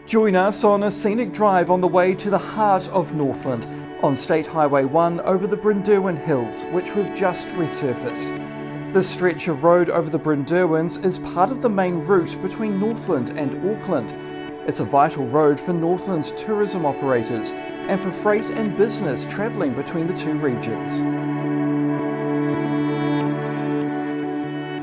Join us on a scenic drive on the way to the heart of Northland, on State Highway 1 over the Brynderwen Hills, which we've just resurfaced. This stretch of road over the Brynderwens is part of the main route between Northland and Auckland. It's a vital road for Northland's tourism operators and for freight and business travelling between the two regions.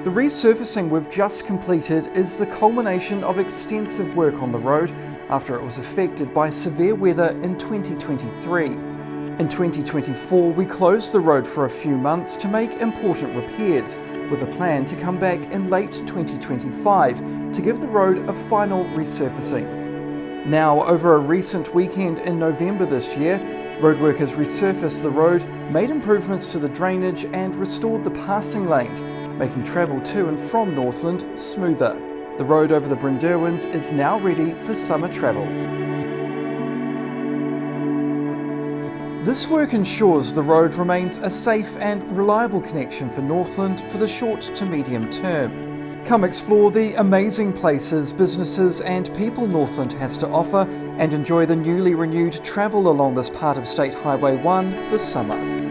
The resurfacing we've just completed is the culmination of extensive work on the road after it was affected by severe weather in 2023. In 2024, we closed the road for a few months to make important repairs, with a plan to come back in late 2025 to give the road a final resurfacing. Now, over a recent weekend in November this year, roadworkers resurfaced the road, made improvements to the drainage and restored the passing lanes, making travel to and from Northland smoother. The road over the Brynderwens is now ready for summer travel. This work ensures the road remains a safe and reliable connection for Northland for the short to medium term. Come explore the amazing places, businesses and people Northland has to offer and enjoy the newly renewed travel along this part of State Highway 1 this summer.